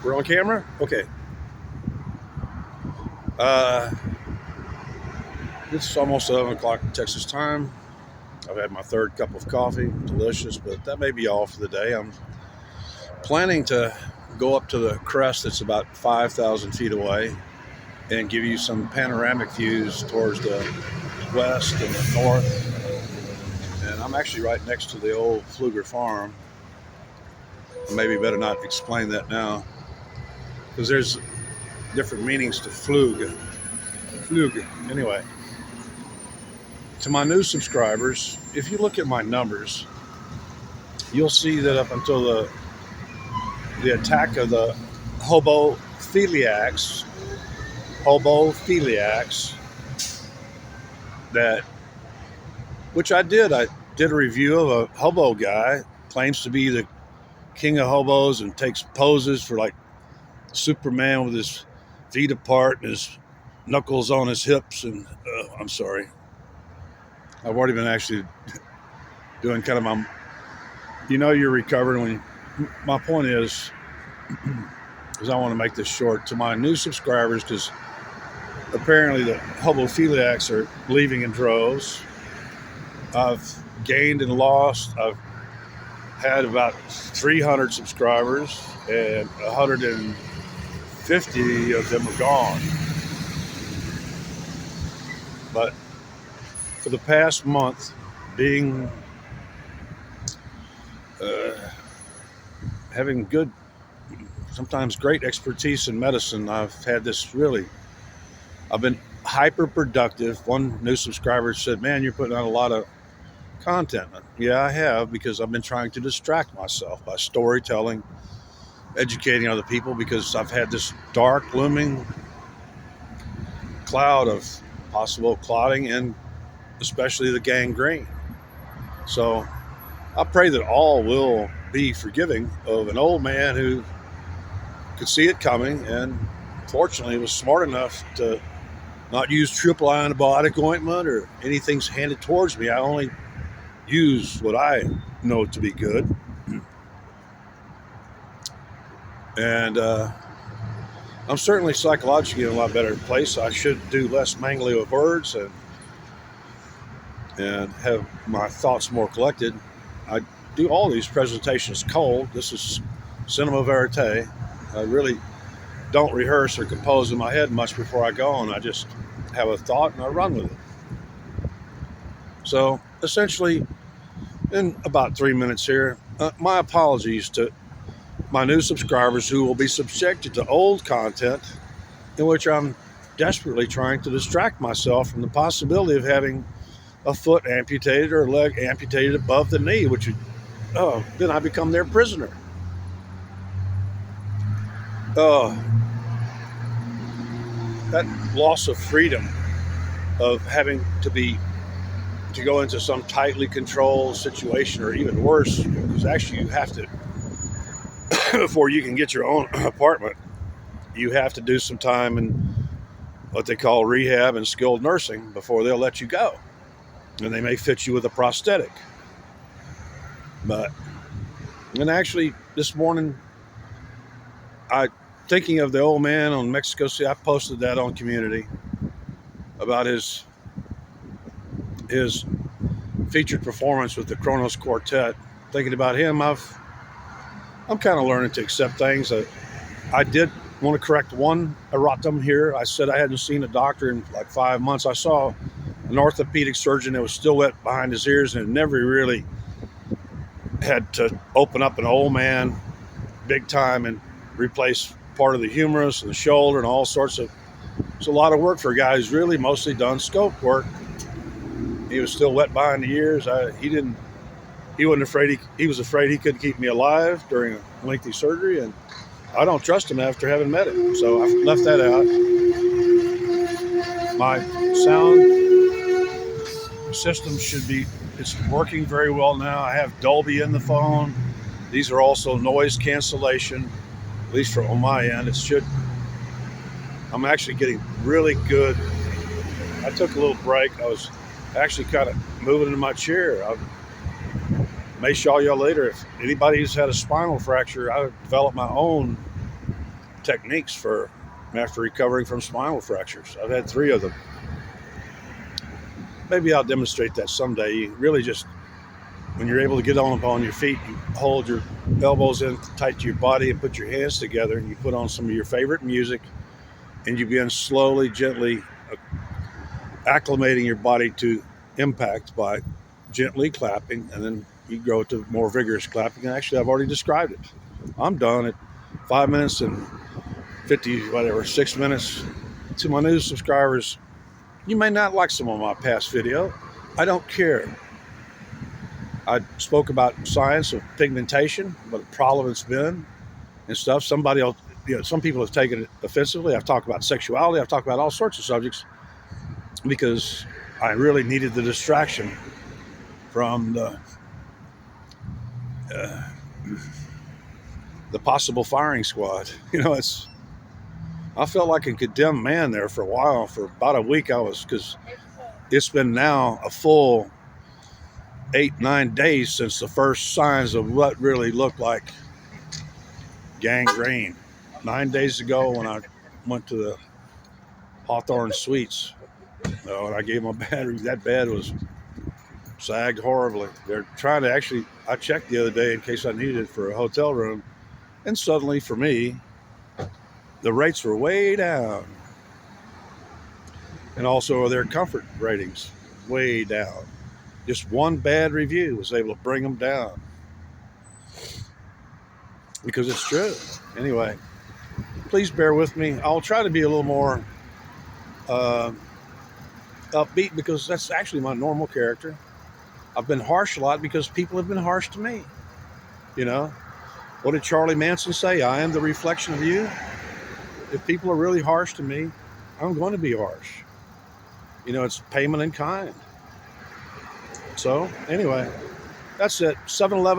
We're on camera? Okay. Uh, it's almost 11 o'clock Texas time. I've had my third cup of coffee. Delicious, but that may be all for the day. I'm planning to go up to the crest that's about 5,000 feet away and give you some panoramic views towards the west and the north. And I'm actually right next to the old Pfluger farm. Maybe better not explain that now because there's different meanings to Pflug. Pflug. Anyway, to my new subscribers, if you look at my numbers, you'll see that up until the attack of the hobophiliacs, that which I did a review of a hobo guy claims to be the king of hobos and takes poses for like Superman with his feet apart and his knuckles on his hips. And I'm sorry, I've already been actually doing kind of my, you're recovering when my point is I want to make this short to my new subscribers because apparently the hobophiliacs are leaving in droves. I've gained and lost. I've had about 300 subscribers and 150 of them are gone. But for the past month, being having good, sometimes great expertise in medicine, I've been hyper productive. One new subscriber said, "Man, you're putting out a lot of content." Yeah, I have, because I've been trying to distract myself by storytelling, educating other people, because I've had this dark, looming cloud of possible clotting and especially the gangrene. So I pray that all will be forgiving of an old man who could see it coming and fortunately was smart enough to not use triple antibiotic ointment or anything's handed towards me. I only use what I know to be good. And I'm certainly psychologically in a lot better place. I should do less mangling with words and have my thoughts more collected. I do all these presentations cold. This is cinema verite. I really don't rehearse or compose in my head much before I go on. I just have a thought and I run with it. So essentially, in about 3 minutes here, my apologies to my new subscribers who will be subjected to old content in which I'm desperately trying to distract myself from the possibility of having a foot amputated or a leg amputated above the knee, which would, then I become their prisoner. That loss of freedom of having to go into some tightly controlled situation, or even worse, because actually you have to, before you can get your own apartment, you have to do some time in what they call rehab and skilled nursing before they'll let you go. And they may fit you with a prosthetic. And actually, this morning, thinking of the old man on Mexico City, I posted that on Community about his featured performance with the Kronos Quartet. Thinking about him, I'm kind of learning to accept things. I did want to correct one erratum here. I said I hadn't seen a doctor in like 5 months. I saw an orthopedic surgeon that was still wet behind his ears and never really had to open up an old man big time and replace part of the humerus and the shoulder and all sorts of. It's a lot of work for a guy who's really mostly done scope work. He was still wet behind the ears. He wasn't afraid. He was afraid he couldn't keep me alive during a lengthy surgery, and I don't trust him after having met him. So I've left that out. My sound system it's working very well now. I have Dolby in the phone. These are also noise cancellation, at least on my end. I'm actually getting really good. I took a little break. I was actually kind of moving in my chair. I may show y'all later. If anybody's had a spinal fracture, I developed my own techniques for after recovering from spinal fractures. I've had 3 of them. Maybe I'll demonstrate that someday. You really just, when you're able to get on upon your feet, you hold your elbows in tight to your body and put your hands together, and you put on some of your favorite music, and you begin slowly, gently acclimating your body to impact by gently clapping, and then you go to more vigorous clapping. And actually, I've already described it. I'm done at 5 minutes and 6 minutes. To my new subscribers, you may not like some of my past video. I don't care. I spoke about science of pigmentation, what a problem it's been and stuff. Some people have taken it offensively. I've talked about sexuality. I've talked about all sorts of subjects because I really needed the distraction from the possible firing squad. I felt like a condemned man there for a while. For about a week, because it's been now a full 8-9 days since the first signs of what really looked like gangrene. 9 days ago, when I went to the Hawthorne Suites, and I gave them a battery, that bed was sagged horribly. They're trying to I checked the other day in case I needed it for a hotel room, and suddenly for me, the rates were way down. And also their comfort ratings way down. Just one bad review was able to bring them down. Because it's true. Anyway, please bear with me. I'll try to be a little more upbeat, because that's actually my normal character. I've been harsh a lot because people have been harsh to me. What did Charlie Manson say? I am the reflection of you. If people are really harsh to me, I'm going to be harsh. It's payment in kind. So anyway, that's it. 7-Eleven